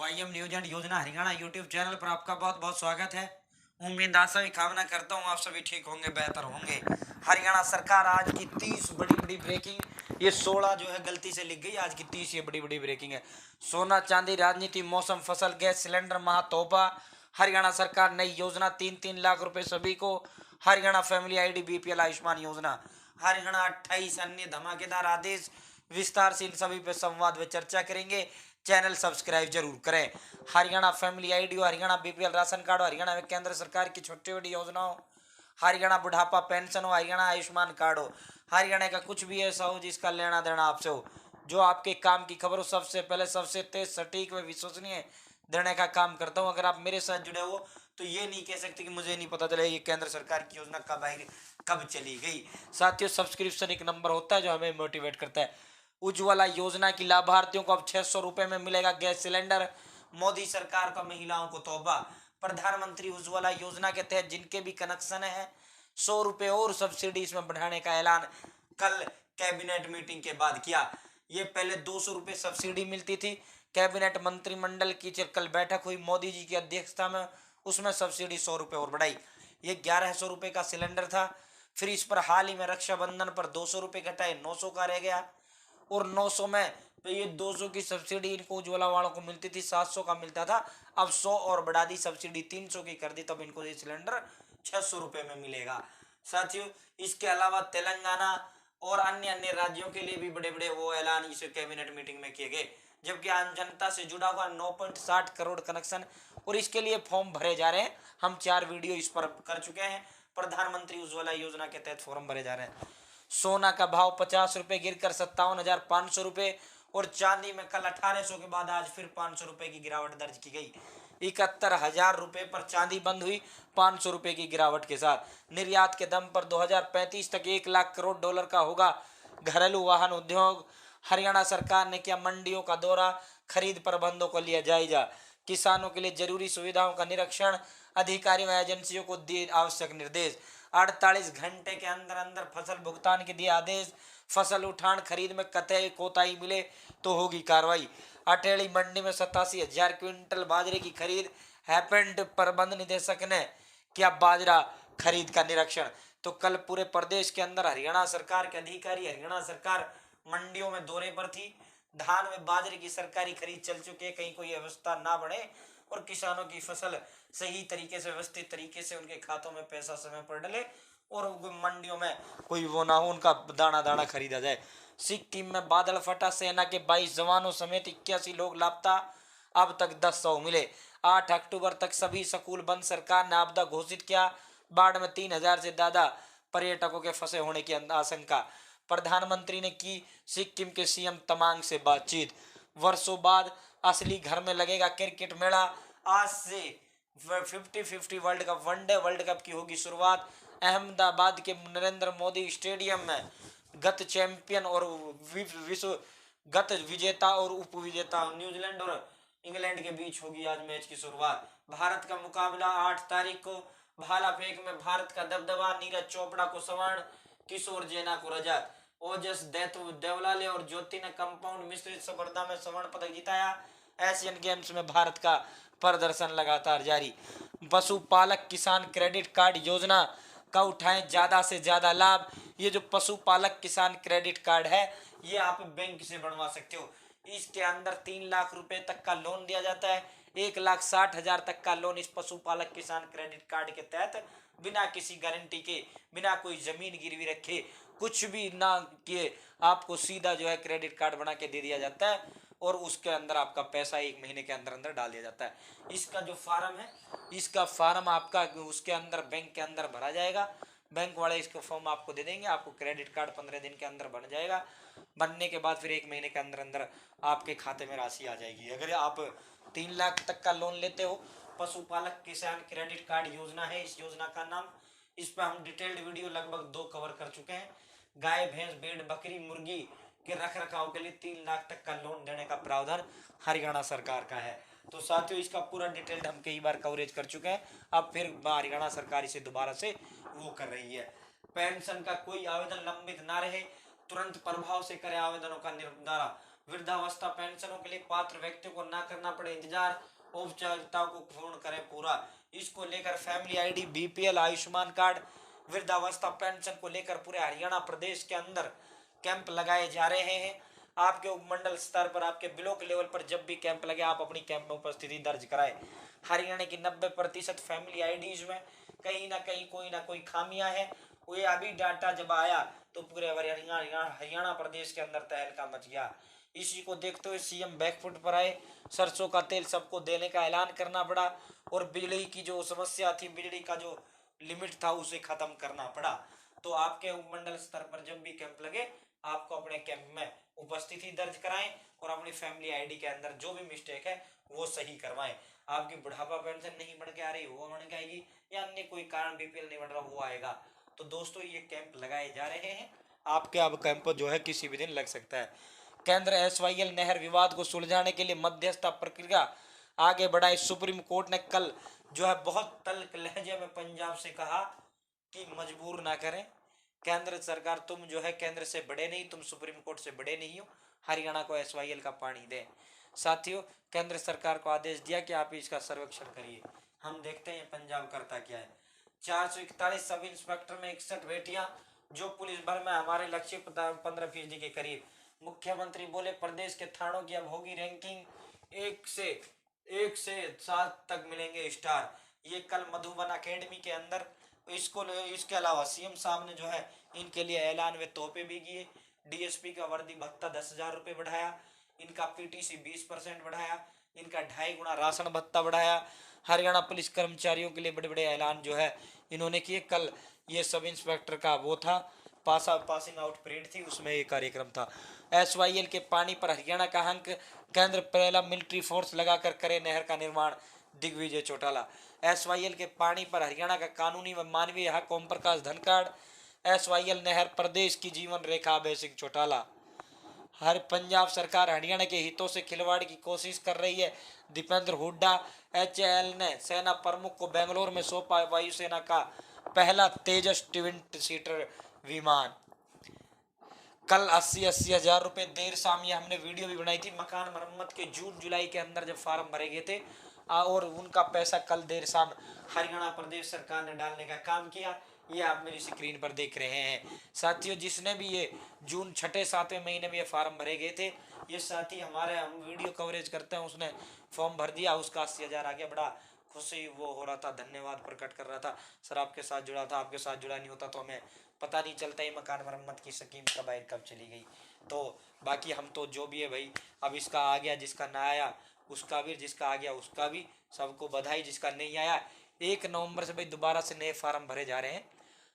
वाईएम news and योजना Haryana YouTube channel पर आपका बहुत बहुत स्वागत है। उम्मीद आशा भी कामना करता हूँ आप सभी ठीक होंगे, बेहतर होंगे। हरियाणा सरकार आज की 30 बड़ी बड़ी ब्रेकिंग, ये 16 जो है गलती से लिख गई, आज की 30 ये बड़ी बड़ी ब्रेकिंग है। सोना चांदी, राजनीति, मौसम, फसल, गैस सिलेंडर, महातोहफा। हरियाणा सरकार नई योजना 3-3 लाख रुपए सभी को। Haryana family ID, BPL, Ayushman योजना। हरियाणा 28 अन्य धमाकेदार आदेश। विस्तार से इन सभी पे संवाद व चर्चा करेंगे। चैनल सब्सक्राइब जरूर करें। हरियाणा फैमिली आईडी हो, हरियाणा बीपीएल राशन कार्ड हो, हरियाणा में केंद्र सरकार की छोटी बड़ी योजनाओं, हरियाणा बुढ़ापा पेंशन हो, हरियाणा आयुष्मान कार्ड हो, हरियाणा का कुछ भी ऐसा हो जिसका लेना देना आपसे हो, जो आपके काम की खबर हो, सबसे पहले सबसे तेज सटीक व विश्वसनीय देने का काम करता हूँ। अगर आप मेरे साथ जुड़े हो तो ये नहीं कह सकते कि मुझे नहीं पता चले ये केंद्र सरकार की योजना कब आई, कब चली गई। साथियों, सब्सक्रिप्शन एक नंबर होता है जो हमें मोटिवेट करता है। उज्ज्वला योजना की लाभार्थियों को अब 600 रुपए में मिलेगा गैस सिलेंडर। मोदी सरकार का महिलाओं को तोहफा। प्रधानमंत्री उज्ज्वला योजना के तहत जिनके भी कनेक्शन है 100 रुपए और सब्सिडी इसमें बढ़ाने का ऐलान कल कैबिनेट मीटिंग के बाद किया। ये पहले 200 रुपए सब्सिडी मिलती थी। कैबिनेट मंत्रिमंडल की कल बैठक हुई मोदी जी की अध्यक्षता में, उसमें सब्सिडी 100 रुपए और बढ़ाई। ये 1100 रुपए का सिलेंडर था। फिर इस पर हाल ही में रक्षाबंधन पर 200 रुपए घटाए, 900 का रह गया। और 900 में तो ये 200 की सब्सिडी इनको उज्ज्वला वालों को मिलती थी, 700 का मिलता था। अब 100 और बढ़ा दी, सब्सिडी 300 की कर दी, तब इनको ये सिलेंडर 600 रुपए में मिलेगा। साथियों, इसके अलावा तेलंगाना और अन्य अन्य राज्यों के लिए भी बड़े बड़े वो ऐलान इस कैबिनेट मीटिंग में किए गए। जबकि आम जनता से जुड़ा हुआ 9.60 करोड़ कनेक्शन और इसके लिए फॉर्म भरे जा रहे हैं। हम 4 वीडियो इस पर कर चुके हैं। प्रधानमंत्री उज्ज्वला योजना के तहत फॉर्म भरे जा रहे हैं। सोना का भाव 50 रुपए गिरकर 57,500 रुपए और चांदी में कल 1800 के बाद आज फिर 500 रुपए की गिरावट दर्ज की गई। 71,000 रुपए पर चांदी बंद हुई 500 रुपए की गिरावट के साथ। निर्यात के दम पर 2035 तक 1 लाख करोड़ डॉलर का होगा घरेलू वाहन उद्योग। हरियाणा सरकार ने किया मंडियों का दौरा, खरीद प्रबंधों को लिया जायजा। किसानों के लिए जरूरी सुविधाओं का निरीक्षण, अधिकारियों व एजेंसियों को दिए आवश्यक निर्देश। 48 घंटे के अंदर अंदर फसल भुगतान के दिए आदेश। फसल उठान खरीद में कतई कोताही मिले तो होगी कार्रवाई। अटेली मंडी में 87,000 क्विंटल बाजरे की खरीद। हैपेंड प्रबंध निदेशक ने किया बाजरा खरीद का निरीक्षण। तो कल पूरे प्रदेश के अंदर हरियाणा सरकार के अधिकारी, हरियाणा सरकार मंडियों में दौरे पर थी। धान व बाजरे की सरकारी खरीद चल चुकी है, कहीं कोई अवस्था ना बढ़े और किसानों की फसल सही तरीके से, व्यवस्थित तरीके से उनके खातों में पैसा समय पर डले और मंडियों में कोई वो ना हो, उनका दाना दाना खरीदा जाए। सिक्किम में बादल फटा, सेना के 22 जवानों समेत 81 लोग लापता, अब तक 10 शव मिले। 8 अक्टूबर तक सभी स्कूल बंद, सरकार ने आपदा घोषित किया। बाढ़ में 3,000 से ज्यादा पर्यटकों के फंसे होने की आशंका। प्रधानमंत्री ने की सिक्किम के सीएम तमांग से बातचीत। वर्षों बाद असली घर में लगेगा क्रिकेट मेला। आज से 50-50 world cup, one day world cup की होगी शुरुआत। अहमदाबाद के नरेंद्र मोदी स्टेडियम में गत चैंपियन और विश्व गत विजेता और उप विजेता न्यूजीलैंड और इंग्लैंड के बीच होगी आज मैच की शुरुआत। भारत का मुकाबला 8 तारीख को। भाला फेंक में भारत का दबदबा, नीरज चोपड़ा को स्वर्ण, किशोर जैना को रजत। ओजस देवलाले और ज्योति ने कंपाउंड मिश्रित स्पर्धा में स्वर्ण पदक जिताया। एशियन गेम्स में भारत का प्रदर्शन लगातार जारी। पशुपालक किसान क्रेडिट कार्ड योजना का उठाएं ज्यादा से ज्यादा लाभ। ये जो पशुपालक किसान क्रेडिट कार्ड है, ये आप बैंक से बनवा सकते हो। इसके अंदर 3 लाख रुपए तक का लोन दिया जाता है। 1,60,000 तक का लोन इस पशुपालक किसान क्रेडिट कार्ड के तहत बिना किसी गारंटी के, बिना कोई जमीन गिरवी रखे, कुछ भी ना किए आपको सीधा जो है क्रेडिट कार्ड बना के दे दिया जाता है और उसके अंदर आपका पैसा 1 महीने के अंदर अंदर डाल दिया जाता है। इसका जो फार्म है, इसका फार्म आपका उसके अंदर बैंक के अंदर भरा जाएगा। बैंक वाले इसको फॉर्म आपको दे देंगे, आपको क्रेडिट कार्ड 15 दिन के अंदर बन जाएगा। बनने के बाद फिर 1 महीने के अंदर अंदर आपके खाते में राशि आ जाएगी। अगर आप 3 लाख तक का लोन लेते हो, पशुपालक किसान क्रेडिट कार्ड योजना है इस योजना का नाम। इस पर हम डिटेल्ड वीडियो लगभग 2 कवर कर चुके हैं। गाय, भैंस, भेड़, बकरी, मुर्गी के रख रखाव के लिए 3 लाख तक का लोन देने का प्रावधान हरियाणा सरकार का है। तो साथियों, इसका पूरा डिटेल्ड हम कई बार कवरेज कर चुके हैं। अब फिर हरियाणा सरकार इसे दोबारा से वो कर रही है। पेंशन का कोई आवेदन लंबित ना रहे, तुरंत प्रभाव से करे आवेदनों का निपटारा। वृद्धावस्था पेंशनों के लिए पात्र व्यक्तियों को ना करना पड़े इंतजार, औपचारिकताओं को पूर्ण करें पूरा। इसको लेकर family ID, BPL, Ayushman card, वृद्धावस्था पेंशन को लेकर पूरे हरियाणा प्रदेश के अंदर कैंप लगाए जा रहे हैं। आपके उपमंडल स्तर पर, आपके ब्लॉक लेवल पर जब भी कैंप लगे आप अपनी कैंप में उपस्थिति दर्ज कराएं। हरियाणा की 90% फैमिली आईडीज में कहीं ना कहीं कोई ना कोई खामियां हैं। ये अभी डाटा जब आया तो पूरे हरियाणा प्रदेश के अंदर तहलका मच गया। इसी को देखते हुए सीएम बैकफुट पर आए, सरसों का तेल सबको देने का ऐलान करना पड़ा और बिजली की जो समस्या थी, बिजली का जो लिमिट था उसे खत्म करना पड़ा। तो आपके उपमंडल स्तर पर जब भी कैंप लगे आपको अपने कैंप में उपस्थिति दर्ज कराएं और अपनी फैमिली आईडी के अंदर जो भी मिस्टेक है वो सही करवाएं। आपकी बुढ़ापा पेंशन नहीं बढ़ के आ रही वो बढ़ के आएगी, या अन्य कोई कारण बीपीएल नहीं बढ़ रहा वो आएगा। तो दोस्तों ये कैंप लगाए जा रहे हैं, आपके अब कैंप जो है किसी भी दिन लग सकता है। केंद्र एसवाईएल नहर विवाद को सुलझाने के लिए मध्यस्थता प्रक्रिया आगे बढ़ाई। सुप्रीम कोर्ट ने कल जो है बहुत तल्ख लहजे में पंजाब से कहा कि मजबूर ना करें केंद्र सरकार, तुम जो है केंद्र से बड़े नहीं, तुम सुप्रीम कोर्ट से बड़े नहीं हो, हरियाणा को एसवाईएल का पानी दें। साथियों केंद्र सरकार को आदेश दिया कि आप इसका सर्वेक्षण करिए। हम देखते हैं पंजाब करता क्या है। 441 सब इंस्पेक्टर में 61 बेटियां, जो पुलिस भर में हमारे लक्ष्य 15% के करीब। मुख्यमंत्री बोले प्रदेश के थानों की अब होगी रैंकिंग, 1 से 7 तक मिलेंगे स्टार। ये कल मधुबन अकेडमी के अंदर इसके अलावा सीएम साहब ने जो है इनके लिए ऐलान व तोहफे भी किए। डीएसपी का वर्दी भत्ता 10,000 रुपये बढ़ाया, इनका पीटीसी 20% बढ़ाया, इनका 2.5 गुना राशन भत्ता बढ़ाया। हरियाणा पुलिस कर्मचारियों के लिए बड़े बड़े ऐलान जो है इन्होंने किए। कल ये सब इंस्पेक्टर का वो था, पासिंग आउट परेड थी, उसमें ये कार्यक्रम था। एसवाईएल के पानी पर हरियाणा का अंक, केंद्र पहला मिलिट्री फोर्स लगाकर करे नहर का निर्माण, दिग्विजय चौटाला। एसवाईएल के पानी पर हरियाणा का कानूनी व मानवीय हक, ओम प्रकाश धनखड़। एसवाईएल नहर प्रदेश की जीवन रेखा, अभय सिंह चौटाला। हर पंजाब सरकार हरियाणा के हितों से खिलवाड़ की कोशिश कर रही है, दीपेंद्र हुड्डा। एचएएल ने सेना प्रमुख को बेंगलोर में सौंपा वायुसेना का पहला तेजस 20 सीटर विमान। कल 80 हजार रुपए देर शाम, ये हमने वीडियो भी बनाई थी, मकान मरम्मत के जून जुलाई के अंदर जब फार्म भरे गए थे और उनका पैसा कल देर शाम हरियाणा प्रदेश सरकार ने डालने का काम किया। ये आप मेरी स्क्रीन पर देख रहे हैं। साथियों जिसने भी ये जून 6-7वें महीने में ये फार्म भरे गए थे, ये साथी हमारे, हम वीडियो कवरेज करते हैं, उसने फॉर्म भर दिया, उसका 80,000 आ गया। बड़ा खुशी वो हो रहा था, धन्यवाद प्रकट कर रहा था। सर आपके साथ जुड़ा था, आपके साथ जुड़ा नहीं होता तो हमें पता नहीं चलता ये मकान मरम्मत की स्कीम कब आई कब चली गई। तो बाकी हम तो जो भी है भाई, अब इसका आ गया, जिसका ना आया उसका भी, जिसका आ गया उसका भी, सबको बधाई। जिसका नहीं आया 1 नवंबर से भाई दोबारा से नए फार्म भरे जा रहे हैं।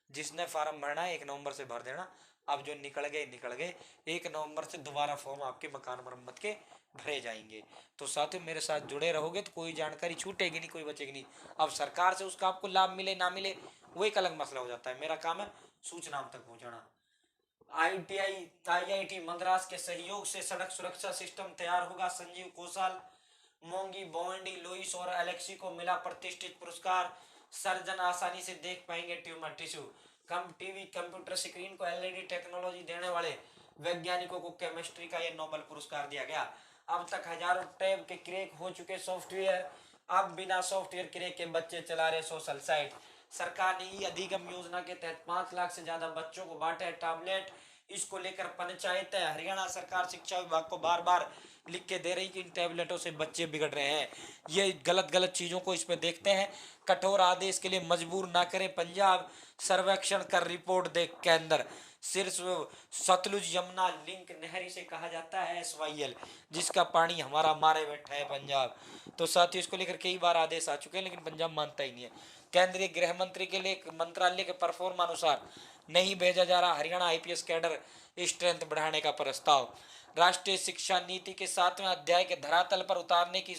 जिसने फार्म भरना है 1 नवंबर से भर देना। अब जो निकल गए 1 नवंबर से दोबारा फॉर्म आपके मकान मरम्मत के भरे जाएंगे। तो साथियों मेरे साथ जुड़े रहोगे तो कोई जानकारी छूटेगी नहीं, कोई बचेगी नहीं। अब सरकार से उसका आपको लाभ मिले ना मिले वो एक अलग मसला हो जाता है, मेरा काम है सूचना तक पहुंचाना। आईआईटी मद्रास के सहयोग से सड़क सुरक्षा सिस्टम तैयार होगा, संजीव कौशल। मोंगी, बोवेंडी, लुइस और एलेक्सी को मिला प्रतिष्ठित पुरस्कार। सर्जन आसानी से देख पाएंगे ट्यूमर टिश्यू। कम टीवी कंप्यूटर स्क्रीन को एलईडी टेक्नोलॉजी देने वाले वैज्ञानिकों को केमिस्ट्री का यह नोबेल पुरस्कार दिया गया। अब तक हजारों टैब के क्रैक हो चुके सॉफ्टवेयर, अब बिना सॉफ्टवेयर क्रैक के बच्चे चला रहे सोशल साइट। सरकार ने ही अधिगम योजना के तहत 5 लाख से ज्यादा बच्चों को बांटे टैबलेट। इसको लेकर पंचायत हरियाणा सरकार शिक्षा विभाग को बार बार लिख के दे रही कि इन टैबलेटों से बच्चे बिगड़ रहे हैं। ये गलत चीजों को इसमें देखते हैं। कठोर आदेश के लिए मजबूर ना करें पंजाब, सर्वेक्षण कर रिपोर्ट दे केंद्र। सिर्फ सतलुज यमुना लिंक नहरी से कहा जाता है एसवाईएल, जिसका पानी हमारा मारे बैठा है पंजाब। तो साथियों इसको लेकर कई बार आदेश आ चुके हैं लेकिन पंजाब मानता ही नहीं है। केंद्रीय गृह मंत्री के लिए मंत्रालय के परफॉर्म अनुसार नहीं भेजा जा रहा हरियाणा आईपीएस कैडर स्ट्रेंथ बढ़ाने का प्रस्ताव। राष्ट्रीय शिक्षा नीति के 7वें अध्याय के धरातल पर उतारने की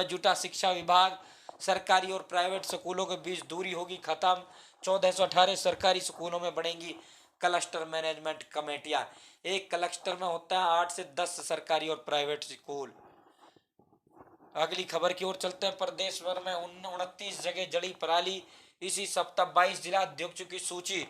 जुटा शिक्षा विभाग। सरकारी और प्राइवेट स्कूलों के बीच दूरी होगी खत्म। 1418 सरकारी स्कूलों में बढ़ेंगी क्लस्टर मैनेजमेंट कमेटियां। एक क्लस्टर में होता है 8 से 10 सरकारी और प्राइवेट स्कूल। अगली खबर की ओर चलते हैं। प्रदेश भर में 29 जगह जड़ी पराली। इसी सप्ताह 22 जिला अध्यक्षों की सूची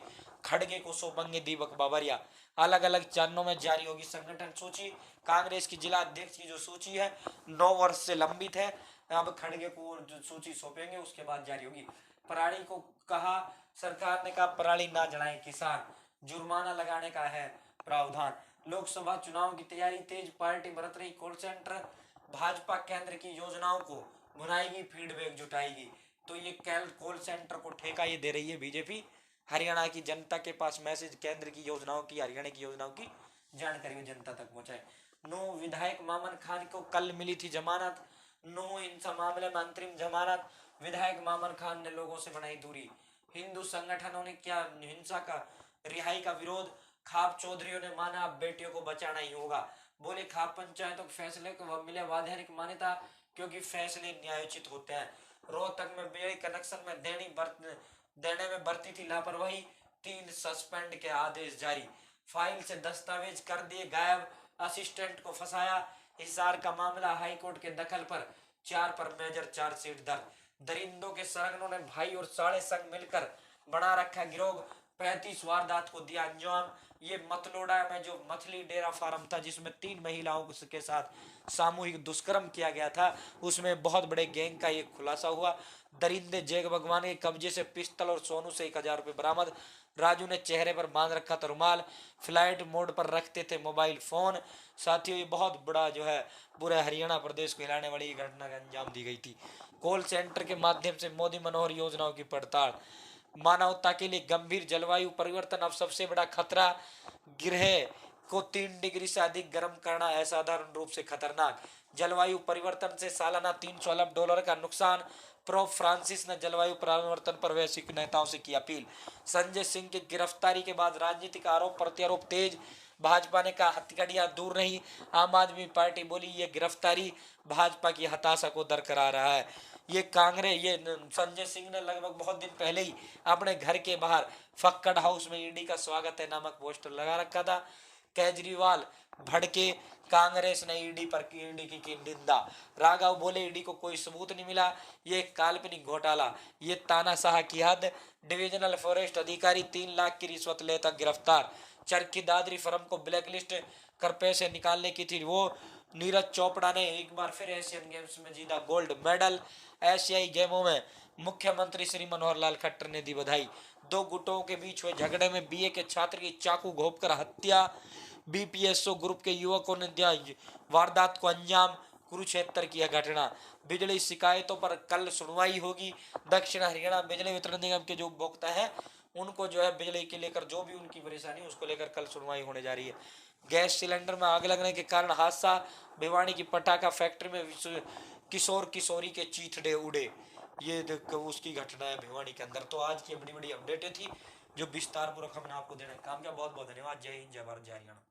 खड़गे को सौंपेंगे दीपक बाबरिया। अलग अलग चरणों में जारी होगी संगठन सूची। कांग्रेस की जिला अध्यक्ष की जो सूची है 9 वर्ष से लंबित है, अब खड़गे को जो सूची सौंपेंगे उसके बाद जारी होगी। पराली को कहा, सरकार ने कहा पराली ना जलाएं किसान, जुर्माना लगाने का है प्रावधान। लोकसभा चुनाव की तैयारी तेज, पार्टी बरत रही कॉल सेंटर, भाजपा केंद्र की योजनाओं को बनाएगी, फीडबैक जुटाएगी। तो ये कॉल सेंटर को ठेका ये दे रही है बीजेपी, हरियाणा की जनता के पास मैसेज केंद्र की योजनाओं की, हरियाणा की योजनाओं की जानकारी जनता तक पहुंचाए। नो विधायक मामन खान को कल मिली थी जमानत, नो हिंसा मामले में अंतरिम जमानत, विधायक मामन खान ने लोगों से बनाई दूरी। हिंदू संगठनों ने किया हिंसा का रिहाई का विरोध, खाप चौधरियों ने माना अब बेटियों को बचाना ही होगा। बोले खाप पंचायतों के फैसले को मिले वैधानिक मान्यता क्योंकि फैसले न्यायोचित होते हैं। रोहतक में बिजली कनेक्शन में देने में बरती थी लापरवाही, 3 सस्पेंड के आदेश जारी। फाइल से दस्तावेज कर दिए गायब, असिस्टेंट को फंसाया। हिसार का मामला हाईकोर्ट के दखल पर 4 पर मेजर चार्जशीट दर्ज। दरिंदों के सरगनों ने भाई और साड़े संग मिलकर बना रखा गिरोह, 35 वारदात को दिया अंजाम। ये मतलोड़ा में जो मछली डेरा फार्म था जिसमें 3 महिलाओं के साथ सामूहिक दुष्कर्म किया गया था, उसमें बहुत बड़े गैंग का ये खुलासा हुआ। दरिंदे जैग भगवान के कब्जे से पिस्तल और सोनू से 1000 रुपये बरामद। राजू ने चेहरे पर बांध रखा था रुमाल, फ्लाइट मोड पर रखते थे मोबाइल फोन। साथियों ये बहुत बड़ा जो है पूरे हरियाणा प्रदेश को हिलाने वाली घटना का अंजाम दी गई थी। कॉल सेंटर के माध्यम से मोदी मनोहर योजनाओं की पड़ताल। मानवता के लिए गंभीर जलवायु परिवर्तन अब सबसे बड़ा खतरा, ग्रह को 3 डिग्री से अधिक गर्म करना असाधारण रूप से खतरनाक। जलवायु परिवर्तन से सालाना $300 अरब का नुकसान। पोप फ्रांसिस ने जलवायु परिवर्तन पर वैश्विक नेताओं से की अपील। संजय सिंह की गिरफ्तारी के बाद राजनीतिक आरोप प्रत्यारोप तेज, भाजपा ने कहा हथकड़ियां दूर नहीं। आम आदमी पार्टी बोली ये गिरफ्तारी भाजपा की हताशा को दरकरार रहा है। ये संजय सिंह ने लगभग बहुत दिन पहले ही अपने घर के बाहर फक्कड़ हाउस में ईडी का स्वागत है नामक पोस्टर लगा रखा था। केजरीवाल भड़के, कांग्रेस ने ईडी की निंदा। राघव बोले ईडी को कोई सबूत नहीं मिला, ये काल्पनिक घोटाला, ये तानाशाह की हद। डिविजनल फॉरेस्ट अधिकारी 3 लाख की रिश्वत लेता गिरफ्तार। चरखी दादरी फर्म को ब्लैकलिस्ट कर पैसे निकालने की थी वो। नीरज चोपड़ा ने एक बार फिर एशियन गेम्स में जीता गोल्ड मेडल। एशियाई गेमों में मुख्यमंत्री श्री मनोहर लाल खट्टर ने दी बधाई। 2 गुटों के बीच हुए झगड़े में बीए के छात्र की चाकू घोंपकर हत्या। बीपीएसओ ग्रुप के युवकों ने दिया वारदात को अंजाम। कुरुक्षेत्र की यह घटना। बिजली शिकायतों पर कल सुनवाई होगी। दक्षिण हरियाणा बिजली वितरण निगम के जो उपभोक्ता है उनको जो है बिजली के लेकर जो भी उनकी परेशानी उसको लेकर कल सुनवाई होने जा रही है। गैस सिलेंडर में आग लगने के कारण हादसा, भिवानी की पटाखा फैक्ट्री में किशोर किशोरी के चीथड़े उड़े। ये उसकी घटना है भिवानी के अंदर। तो आज की बड़ी बड़ी अपडेटें थी जो विस्तार पूर्वक हमने आपको देने का काम किया। बहुत बहुत धन्यवाद। जय हिंद, जय भारत, जय हरियाणा।